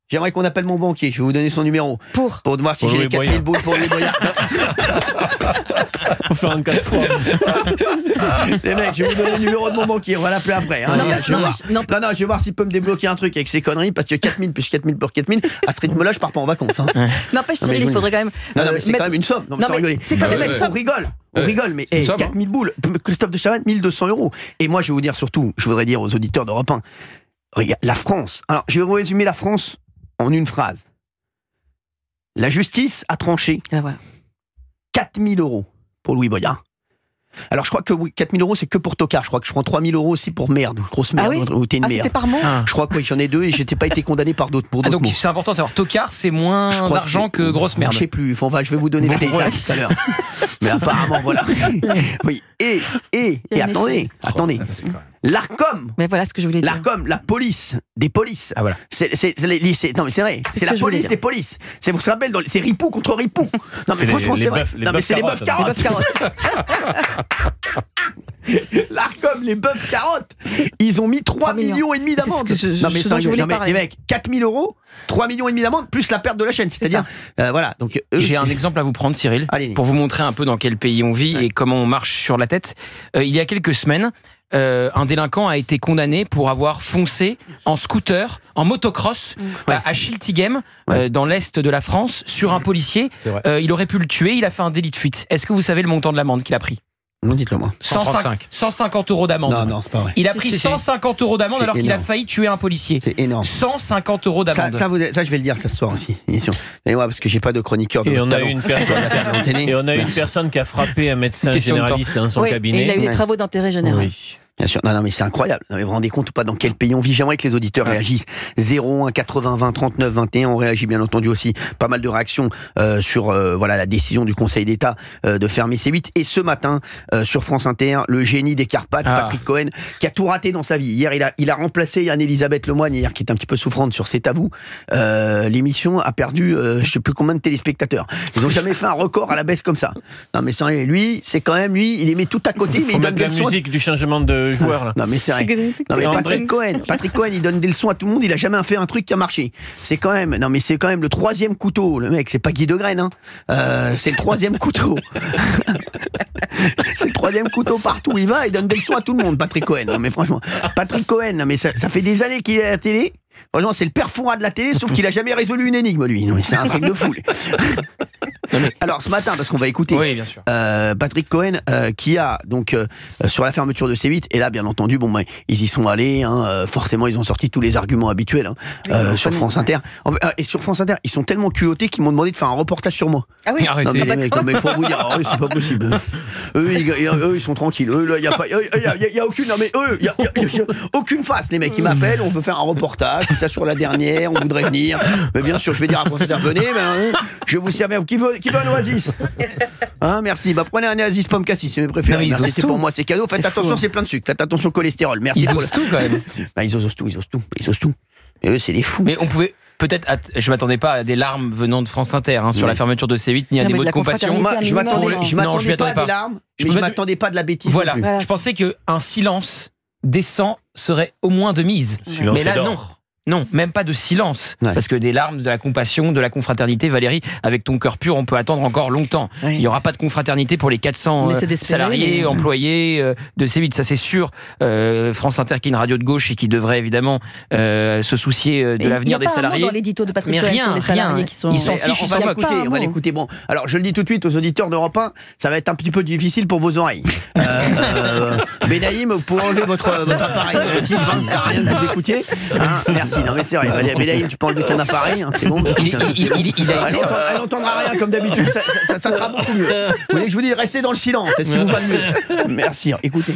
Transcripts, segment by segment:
J'aimerais qu'on appelle mon banquier. Je vais vous donner son numéro. Pour voir si j'ai les 4000 boules pour Louis Boyard. Faut faire un 4 fois. Les mecs, je vais vous donner le numéro de mon banquier. On va l'appeler après. Hein, je vais voir s'il peut me débloquer un truc avec ces conneries. Parce que 4000 plus 4000 pour 4000, à ce rythme-là, je pars pas en vacances. Hein. N'empêche, Cyril, il faudrait quand même. Non, mais c'est quand même une somme. Non, mais sans rigoler. C'est quand même une somme. On rigole, mais 4000 boules. Christophe de Chavannes, 1200 €. Et moi, je vais vous dire surtout, je voudrais dire aux auditeurs d'Europe 1, regarde, la France. Alors, je vais vous résumer la France en une phrase. La justice a tranché 4000 € pour Louis Boyard. Alors, je crois que 4000 €, c'est que pour tocard. Je crois que je prends 3000 € aussi pour merde, grosse merde. Ah oui, ou t'es une merde. C'était par mot. Je crois que j'en ai 2 et j'étais pas été condamné par d'autres. Donc, c'est important de savoir. Tocard, c'est moins d'argent que grosse merde. Je sais plus. Enfin, je vais vous donner le détail tout à l'heure. Mais apparemment, voilà. Oui. Et attendez. L'Arcom. Mais voilà ce que je voulais dire. L'Arcom, la police des polices. Ah voilà. Non mais c'est vrai. C'est la police des polices. C'est, vous vous rappelez, c'est Ripou contre Ripou. Non mais franchement, c'est vrai. Non mais c'est les bœufs carottes. L'Arcom, les bœufs carottes. Ils ont mis 3,5 millions d'amende. Non mais ça, les mecs, 4000 €, 3,5 millions d'amende plus la perte de la chaîne. C'est-à-dire, voilà. Donc j'ai un exemple à vous prendre, Cyril, pour vous montrer un peu dans quel pays on vit et comment on marche sur la tête. Il y a quelques semaines, un délinquant a été condamné pour avoir foncé en scooter, en motocross, à Schiltigheim, dans l'est de la France, sur un policier. Il aurait pu le tuer, il a fait un délit de fuite. Est-ce que vous savez le montant de l'amende qu'il a pris ? Non, dites-le moi. 150 € d'amende. Non, c'est pas vrai. Il a pris 150 € d'amende alors qu'il a failli tuer un policier. C'est énorme. 150 € d'amende. Ça, je vais le dire ce soir aussi. Et moi, parce que j'ai pas de chroniqueur de Et on a talent. une personne qui a frappé un médecin généraliste dans son cabinet. Et il a eu des travaux d'intérêt général. Oui. Bien sûr, non mais c'est incroyable. Non, mais vous vous rendez compte ou pas dans quel pays on vit? J'aimerais que les auditeurs réagissent. 01 80 20 39 21. On réagit bien entendu aussi. Pas mal de réactions sur la décision du Conseil d'État de fermer C8. Et ce matin sur France Inter, le génie des Carpates, Patrick Cohen, qui a tout raté dans sa vie. Hier, il a remplacé Anne-Elisabeth Lemoine hier, qui est un petit peu souffrante sur C'est à vous. L'émission a perdu je sais plus combien de téléspectateurs. Ils ont jamais fait un record à la baisse comme ça. Non mais c'est lui, c'est quand même lui. Il les met tout à côté. Il faut mettre la musique du changement de joueur là. Non mais c'est vrai. Non mais Patrick Cohen, il donne des leçons à tout le monde. Il a jamais fait un truc qui a marché. C'est quand même le 3e couteau. Le mec, c'est pas Guy Degraine, hein. C'est le 3e couteau. C'est le 3e couteau partout où il va. Il donne des leçons à tout le monde. Patrick Cohen. Non mais franchement, Patrick Cohen. Non mais ça fait des années qu'il est à la télé. Franchement, c'est le père Fouras de la télé, sauf qu'il a jamais résolu une énigme, lui. Non, mais c'est un truc de fou. Alors, ce matin, parce qu'on va écouter Patrick Cohen, qui a donc sur la fermeture de C8, et là, bien entendu, ils y sont allés. Forcément, ils ont sorti tous les arguments habituels sur France Inter. Et sur France Inter, ils sont tellement culottés qu'ils m'ont demandé de faire un reportage sur moi. Ah oui. Non, mais les mecs, pour vous dire, c'est pas possible. Eux, ils sont tranquilles. Il y a aucune, y a aucune face. Les mecs, ils m'appellent, on veut faire un reportage. Ça sur la dernière, on voudrait venir. Mais bien sûr, je vais dire à France Inter, venez, je vais vous servir. Qui veut un Oasis? Merci. Prenez un Oasis pomme cassis, c'est mes préférés. Merci, c'est pour moi, c'est cadeau. Faites attention, c'est plein de sucre. Faites attention au cholestérol. Merci. Ils osent tout quand même. Ils osent tout. Et eux, c'est des fous. Mais on pouvait. Peut-être, je m'attendais pas à des larmes venant de France Inter sur la fermeture de C8, ni à des mots de compassion. Je m'attendais pas à des larmes, mais je m'attendais pas de la bêtise. Voilà. Je pensais qu'un silence décent serait au moins de mise. Mais là, non. Non, même pas de silence. Parce que des larmes, de la compassion, de la confraternité, Valérie, avec ton cœur pur, on peut attendre encore longtemps. Il n'y aura pas de confraternité pour les 400 salariés, employés de C8, ça c'est sûr. France Inter, qui est une radio de gauche et qui devrait évidemment se soucier de l'avenir des salariés. Dans l'édito de Patrick Cohen, rien, les salariés qui sont... Ils s'en fichent, ils s'en moquent. On va l'écouter. Bon, alors je le dis tout de suite aux auditeurs d'Europe 1, ça va être un petit peu difficile pour vos oreilles. Benaïm, vous pouvez enlever votre appareil auditif, ça sert à rien que vous écoutiez. Merci. Non mais c'est vrai, Benaïm, tu peux enlever ton appareil, c'est bon. Elle n'entendra rien comme d'habitude, ça sera beaucoup mieux. Vous voulez que je vous dise, restez dans le silence, c'est ce qui vous va le mieux. Merci, écoutez.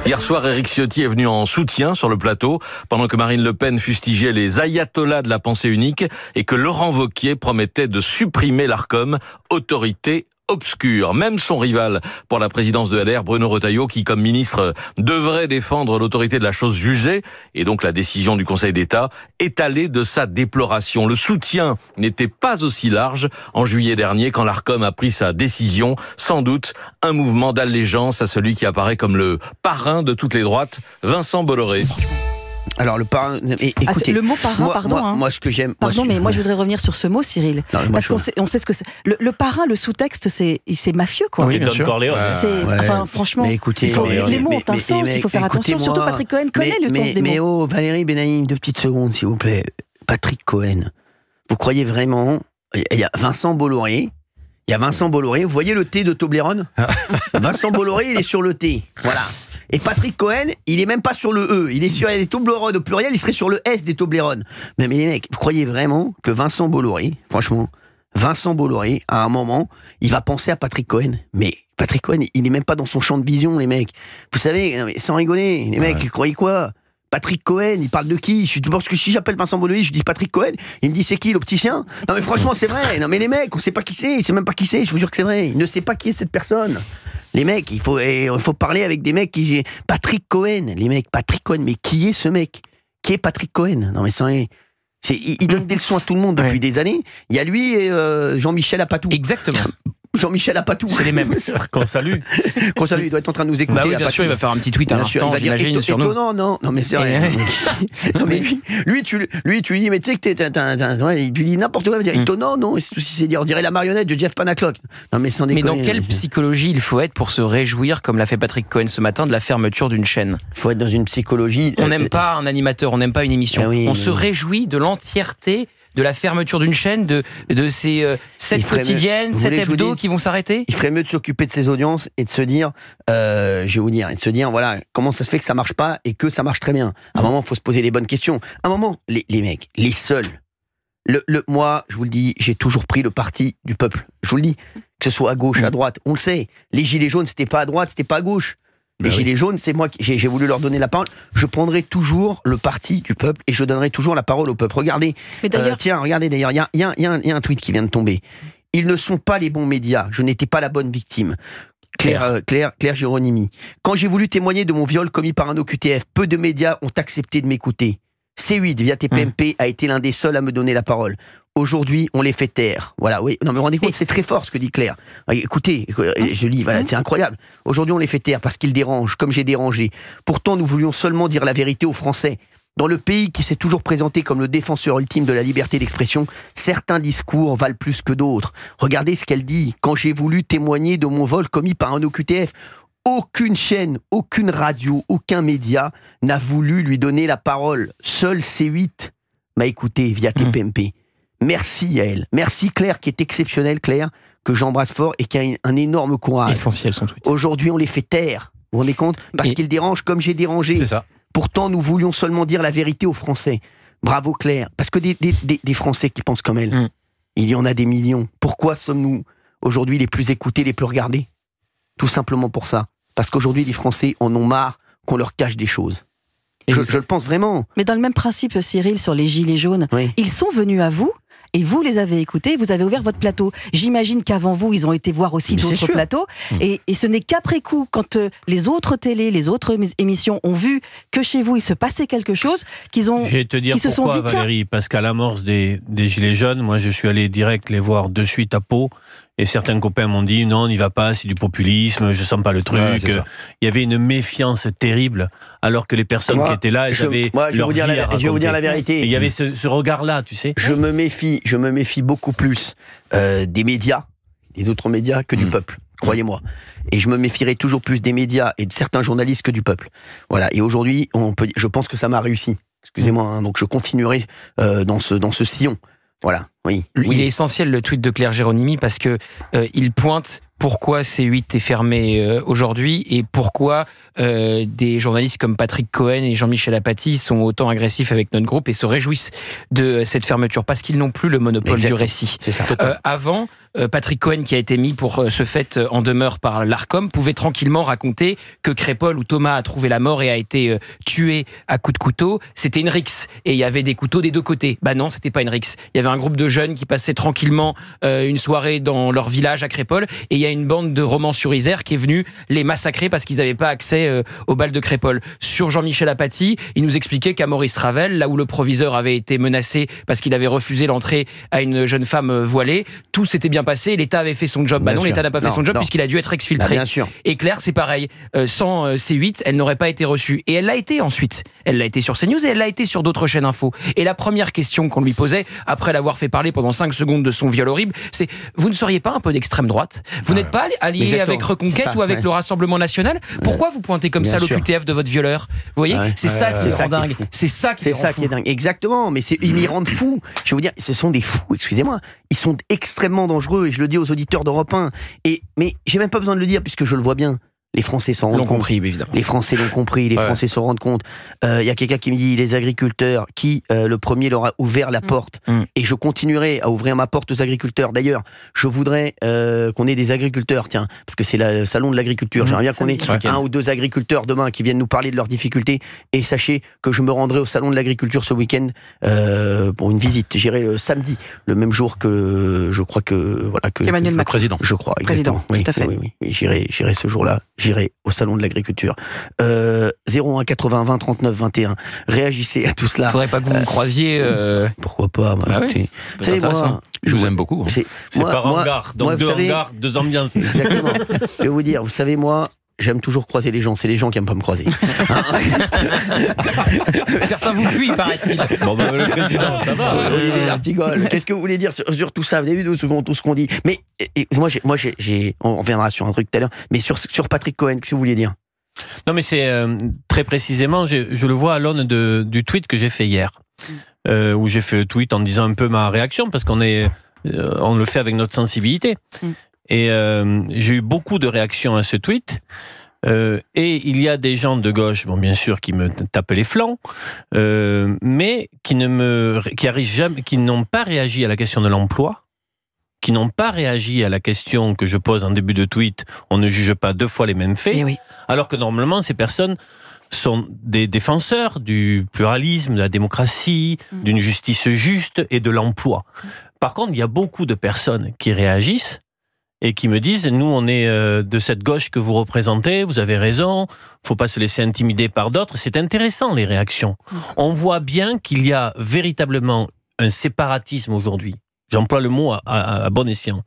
Hier soir, Éric Ciotti est venu en soutien sur le plateau, pendant que Marine Le Pen fustigeait les ayatollahs de la pensée unique et que Laurent Wauquiez promettait de supprimer l'Arcom, autorité obscur. Même son rival pour la présidence de LR, Bruno Retailleau, qui comme ministre devrait défendre l'autorité de la chose jugée, et donc la décision du Conseil d'État, est allé de sa déploration. Le soutien n'était pas aussi large en juillet dernier quand l'Arcom a pris sa décision. Sans doute un mouvement d'allégeance à celui qui apparaît comme le parrain de toutes les droites, Vincent Bolloré. Alors le parrain, écoutez, le mot parrain, moi ce que j'aime. Moi je voudrais revenir sur ce mot, Cyril, parce qu'on sait ce que c'est. Le parrain, le sous-texte, c'est mafieux, quoi. Oui, Don Corleone. Enfin, franchement, mais écoutez, les mots ont un sens, il faut faire attention. Surtout Patrick Cohen connaît le sens des mots. Mais Valérie Benaïm, 2 petites secondes, s'il vous plaît. Patrick Cohen, vous croyez vraiment? Il y a Vincent Bolloré. Vous voyez le T de Toblerone? Vincent Bolloré, il est sur le T. Voilà. Et Patrick Cohen, il est même pas sur le E. Il est sur les Toblerone au pluriel, il serait sur le S des Toblerone. Mais les mecs, vous croyez vraiment que Vincent Bolloré, franchement, à un moment, il va penser à Patrick Cohen? Mais Patrick Cohen, il est même pas dans son champ de vision, les mecs. Vous savez, sans rigoler, les mecs, vous croyez quoi? Patrick Cohen, il parle de qui? Parce que si j'appelle Vincent Bolloré, je dis Patrick Cohen, il me dit c'est qui l'opticien? Non mais franchement c'est vrai, non mais les mecs, on sait pas qui c'est, il sait même pas qui c'est, je vous jure que c'est vrai, il ne sait pas qui est cette personne. Les mecs, il faut parler avec des mecs qui disent Patrick Cohen, les mecs, Patrick Cohen, mais qui est ce mec? Qui est Patrick Cohen? Non mais il donne des leçons à tout le monde depuis des années. Il y a lui et Jean-Michel Apatou. Exactement. Jean-Michel Apatou. C'est les mêmes. Qu'on salue. Il doit être en train de nous écouter. Bah oui, bien sûr, il va faire un petit tweet à l'instant, j'imagine, sur nous. Non, mais c'est vrai. Non, mais lui, tu lui dis, mais tu sais que il lui dit n'importe quoi, il va dire étonnant, non, c'est dire, on dirait la marionnette de Jeff Panaclock. Non, mais sans déconner. Mais dans quelle psychologie il faut être pour se réjouir, comme l'a fait Patrick Cohen ce matin, de la fermeture d'une chaîne? Il faut être dans une psychologie. On n'aime pas un animateur, on n'aime pas une émission. On se réjouit de l'entièreté de la fermeture d'une chaîne, de ces 7 quotidiennes, 7 hebdos qui vont s'arrêter? Il ferait mieux de s'occuper de ses audiences et de se dire, voilà, comment ça se fait que ça marche pas et que ça marche très bien. À un moment, il faut se poser les bonnes questions. À un moment, les mecs, les seuls. Moi, je vous le dis, j'ai toujours pris le parti du peuple. Je vous le dis, que ce soit à gauche, à droite, on le sait. Les gilets jaunes, c'était pas à droite, c'était pas à gauche. Les gilets jaunes, c'est moi qui j'ai voulu leur donner la parole. Je prendrai toujours le parti du peuple et je donnerai toujours la parole au peuple. Regardez, regardez d'ailleurs, il y a un tweet qui vient de tomber. Ils ne sont pas les bons médias. Je n'étais pas la bonne victime. Claire Géronimi. Quand j'ai voulu témoigner de mon viol commis par un OQTF, peu de médias ont accepté de m'écouter. C8 via TPMP a été l'un des seuls à me donner la parole. Aujourd'hui, on les fait taire. Voilà, oui. Non, mais vous vous rendez compte, c'est très fort ce que dit Claire. Écoutez, je lis, voilà, c'est incroyable. Aujourd'hui, on les fait taire parce qu'ils dérangent, comme j'ai dérangé. Pourtant, nous voulions seulement dire la vérité aux Français. Dans le pays qui s'est toujours présenté comme le défenseur ultime de la liberté d'expression, certains discours valent plus que d'autres. Regardez ce qu'elle dit. Quand j'ai voulu témoigner de mon vol commis par un OQTF, aucune chaîne, aucune radio, aucun média n'a voulu lui donner la parole. Seul C8 m'a écouté via TPMP. Merci à elle. Merci Claire, qui est exceptionnelle, Claire, que j'embrasse fort et qui a un énorme courage. Essentiel son tweet. Aujourd'hui, on les fait taire. Vous vous rendez compte? Parce qu'ils dérangent comme j'ai dérangé. C'est ça. Pourtant, nous voulions seulement dire la vérité aux Français. Bravo Claire. Parce que des Français qui pensent comme elle, il y en a des millions. Pourquoi sommes-nous aujourd'hui les plus écoutés, les plus regardés? Tout simplement pour ça. Parce qu'aujourd'hui, les Français en ont marre qu'on leur cache des choses. Je le pense vraiment. Mais dans le même principe, Cyril, sur les gilets jaunes, ils sont venus à vous et vous les avez écoutés, vous avez ouvert votre plateau. J'imagine qu'avant vous, ils ont été voir aussi d'autres plateaux. Et ce n'est qu'après coup, quand les autres télés, les autres émissions ont vu que chez vous, il se passait quelque chose, qu'ils se sont dit, pourquoi, Valérie, parce qu'à l'amorce des Gilets jaunes, moi je suis allé direct les voir de suite à Pau. Et certains copains m'ont dit non, on n'y va pas, c'est du populisme, je sens pas le truc. Ouais, il y avait une méfiance terrible, alors que les personnes qui étaient là, elles avaient leur vie à raconter. Je vais vous dire la vérité. Et il y avait ce regard-là, tu sais. Je me méfie beaucoup plus des médias, des autres médias, que du peuple. Croyez-moi. Et je me méfierai toujours plus des médias et de certains journalistes que du peuple. Voilà. Et aujourd'hui, je pense que ça m'a réussi. Excusez-moi. Hein, donc je continuerai dans ce sillon. Voilà, oui. Il est essentiel le tweet de Claire Géronimi parce que il pointe pourquoi C8 est fermé aujourd'hui et pourquoi des journalistes comme Patrick Cohen et Jean-Michel Apathy sont autant agressifs avec notre groupe et se réjouissent de cette fermeture parce qu'ils n'ont plus le monopole du récit. C'est ça. Avant, Patrick Cohen, qui a été mis pour ce fait en demeure par l'Arcom, pouvait tranquillement raconter que Crépol ou Thomas a trouvé la mort et a été tué à coups de couteau. C'était une rixe et il y avait des couteaux des deux côtés. Bah non, c'était pas une rixe. Il y avait un groupe de jeunes qui passaient tranquillement une soirée dans leur village à Crépol et il y a une bande de Romans-sur-Isère qui est venue les massacrer parce qu'ils n'avaient pas accès au bal de Crépol. Sur Jean-Michel Apathy, il nous expliquait qu'à Maurice Ravel, là où le proviseur avait été menacé parce qu'il avait refusé l'entrée à une jeune femme voilée, tout s'était bien bien passé, l'État avait fait son job. Bah non, l'État n'a pas fait son job puisqu'il a dû être exfiltré. Bien sûr. Et Claire, c'est pareil. Sans C8, elle n'aurait pas été reçue. Et elle l'a été ensuite. Elle l'a été sur CNews et elle l'a été sur d'autres chaînes info. Et la première question qu'on lui posait, après l'avoir fait parler pendant 5 secondes de son viol horrible, c'est: vous ne seriez pas un peu d'extrême droite? Vous n'êtes pas allié avec Reconquête ou avec le Rassemblement National? Pourquoi vous pointez comme ça l'OQTF de votre violeur? Vous voyez, c'est ça qui est dingue. C'est ça qui est dingue. Exactement, mais ils m'y rendent fous. Je vais vous dire, ce sont des fous, excusez-moi. Ils sont extrêmement dangereux, et je le dis aux auditeurs d'Europe 1. Mais j'ai même pas besoin de le dire, puisque je le vois bien. Les Français s'en rendent compte. Évidemment. Les Français l'ont compris, les Français se rendent compte. Il y a quelqu'un qui me dit, les agriculteurs, qui le premier leur a ouvert la porte. Et je continuerai à ouvrir ma porte aux agriculteurs. D'ailleurs, je voudrais qu'on ait des agriculteurs, tiens, parce que c'est le salon de l'agriculture. J'aimerais bien qu'on ait 1 ou 2 agriculteurs demain qui viennent nous parler de leurs difficultés. Et sachez que je me rendrai au salon de l'agriculture ce week-end pour une visite. J'irai le samedi, le même jour que je crois que Emmanuel Macron, président. Je crois, exactement. Président, tout à fait. Oui, j'irai ce jour-là. J'irai au salon de l'agriculture. 01 80 20 39 21. Réagissez à tout cela. Faudrait pas que vous me croisiez. Pourquoi pas? Vous savez, moi, je vous aime beaucoup. C'est par hangar, donc 2 hangars, 2 ambiances. Exactement. Je vais vous dire, vous savez, moi, j'aime toujours croiser les gens. C'est les gens qui aiment pas me croiser. Certains vous fuient, paraît-il. Bon, le président, ça va. Les artigoles. Qu'est-ce que vous voulez dire sur tout ça? Vous avez vu tout ce qu'on dit? Mais on reviendra sur un truc tout à l'heure. Mais sur Patrick Cohen, qu'est-ce que vous vouliez dire? Non, mais c'est très précisément, je le vois à l'aune du tweet que j'ai fait hier, où j'ai fait le tweet en disant un peu ma réaction, parce on le fait avec notre sensibilité. Et j'ai eu beaucoup de réactions à ce tweet. Et il y a des gens de gauche, bon, bien sûr, qui me tapent les flancs, mais qui n'ont pas réagi à la question de l'emploi, qui n'ont pas réagi à la question que je pose en début de tweet. On ne juge pas 2 fois les mêmes faits, alors que normalement, ces personnes sont des défenseurs du pluralisme, de la démocratie, d'une justice juste et de l'emploi. Par contre, il y a beaucoup de personnes qui réagissent et qui me disent: nous, on est de cette gauche que vous représentez, vous avez raison, faut pas se laisser intimider par d'autres. C'est intéressant, les réactions. On voit bien qu'il y a véritablement un séparatisme aujourd'hui, j'emploie le mot à bon escient,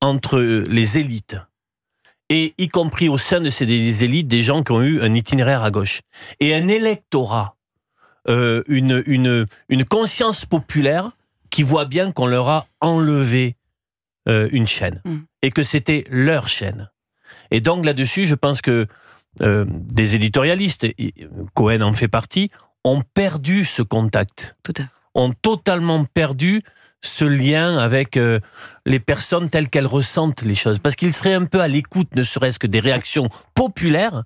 entre les élites, et y compris au sein de ces élites, des gens qui ont eu un itinéraire à gauche, et un électorat, une conscience populaire qui voit bien qu'on leur a enlevé une chaîne, et que c'était leur chaîne. Et donc là-dessus, je pense que des éditorialistes, Cohen en fait partie, ont perdu ce contact, ont totalement perdu ce lien avec les personnes telles qu'elles ressentent les choses. Parce qu'il serait un peu à l'écoute, ne serait-ce que des réactions populaires,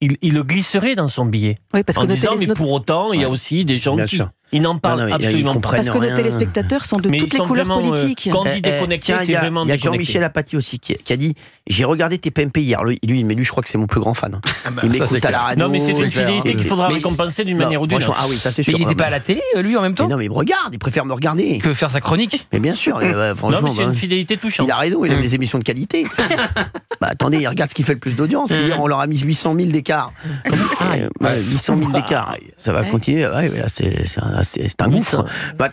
il le glisserait dans son billet. Oui, parce en que disant, mais pour autant, il y a aussi des gens qui... Ils n'en parlent absolument pas. Parce que nos téléspectateurs sont de toutes les couleurs politiques. Quand on dit déconnecté, c'est vraiment déconnecté. Il y a Jean-Michel Apathy aussi qui a dit: j'ai regardé tes PMP hier. Lui, je crois que c'est mon plus grand fan. Il m'écoute à la radio. Non, mais c'est une fidélité qu'il faudra récompenser d'une manière ou d'une autre. Ah oui, ça c'est sûr. Mais il n'était pas à la télé, lui, en même temps? Non, mais il me regarde, il préfère me regarder. Que faire sa chronique? Mais bien sûr. Non, mais c'est une fidélité touchante. Il a raison, il a des émissions de qualité. Attendez, il regarde ce qui fait le plus d'audience. Hier, on leur a mis 800 000 d'écart. 800 000 d'écart. Ça va continuer. C'est un gouffre.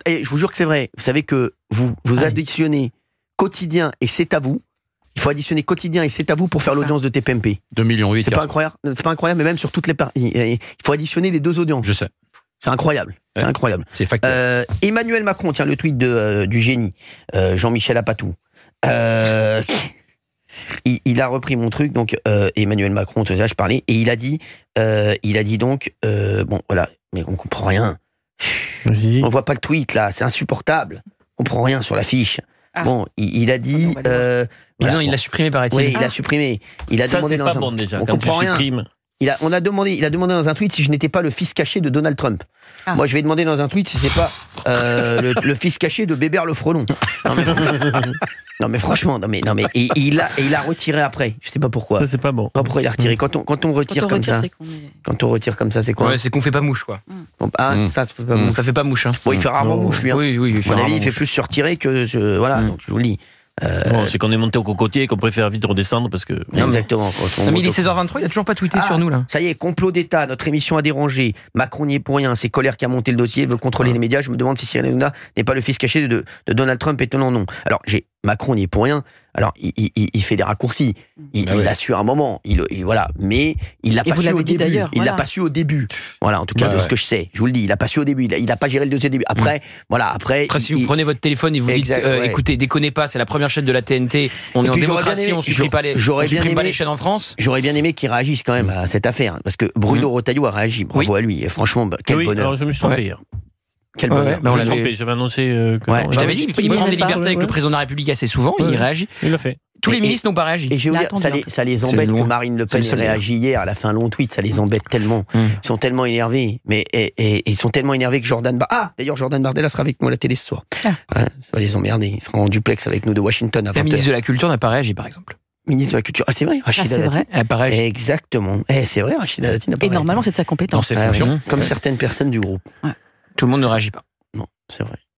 Et je vous jure que c'est vrai. Vous savez que vous additionnez quotidien et c'est à vous. Il faut additionner quotidien et c'est à vous pour faire l'audience de TPMP. 2,8 millions. C'est pas incroyable. C'est pas incroyable, mais même sur toutes les parties. Il faut additionner les 2 audiences. Je sais. C'est incroyable. C'est incroyable. C'est factuel. Emmanuel Macron, tiens, le tweet du génie, Jean-Michel Apatou. Il a repris mon truc, donc Emmanuel Macron, je parlais, et il a dit donc, bon voilà, mais on comprend rien. On voit pas le tweet là, c'est insupportable. On comprend rien sur l'affiche. Bon, il a dit. Non, il l'a supprimé, paraît-il. Oui, il l'a supprimé. Il a ça, demandé c'est pas bon déjà. On comprend rien. Il a demandé dans un tweet si je n'étais pas le fils caché de Donald Trump. Moi, je vais demander dans un tweet si c'est pas le fils caché de Bébert le Frelon. Non mais franchement, et il a retiré après. Je sais pas pourquoi. Ça, c'est pas bon. Pourquoi il a retiré quand on retire comme ça. Quand on retire comme ça, c'est quoi? Ouais, c'est qu'on fait pas mouche, quoi. Ça fait pas mouche. Ça fait pas mouche. Hein. Bon, il fait rarement mouche, lui. Hein. Oui, à mon avis, il fait plus se retirer que voilà. Donc je vous le dis. Bon, c'est qu'on est monté au cocotier et qu'on préfère vite redescendre parce que... Exactement. Non, mais il est 16h23, il a toujours pas tweeté sur nous là. Ça y est, complot d'État, notre émission a dérangé. Macron n'y est pour rien, c'est Colère qui a monté le dossier, veut contrôler les médias. Je me demande si Cyril Hanouna n'est pas le fils caché de Donald Trump, étonnant non. Alors Macron n'y est pour rien. Alors, il fait des raccourcis. Il l'a su à un moment. Voilà. Mais il l'a pas su au début. Il l'a pas su au début. Voilà, en tout cas, de ce que je sais. Je vous le dis, il l'a pas su au début. Il a pas géré le dossier au début. Après, voilà. Après, si vous prenez votre téléphone et vous dites, écoutez, déconnez pas, c'est la première chaîne de la TNT. On est en démocratie, on supprime pas les chaînes en France. J'aurais bien aimé qu'il réagisse quand même à cette affaire. Parce que Bruno Retailleau a réagi. Bravo à lui. Et franchement, quel bonheur. Alors je me suis trompé hier. Quel bonheur. Je me suis trompé, j'avais annoncé que je t'avais dit, il prend des libertés avec le président de la République assez souvent, il réagit. Il l'a fait. Tous les ministres n'ont pas réagi. Et je veux dire, ça les embête que Marine Le Pen ait réagi hier. Elle a fait un long tweet, ça les embête tellement. Ils sont tellement énervés. Mais ils sont tellement énervés que d'ailleurs, Jordan Bardella sera avec nous à la télé ce soir. Ça va les emmerder. Il sera en duplex avec nous de Washington à 20h. La ministre de la Culture n'a pas réagi, par exemple. Ministre de la Culture. Ah, c'est vrai, Rachida Dati. Elle n'a pas réagi. Exactement. C'est vrai, Rachida Dati n'a pas réagi. Et normalement, c'est de sa compétence. Comme certaines personnes du groupe. Tout le monde ne réagit pas. Non, c'est vrai.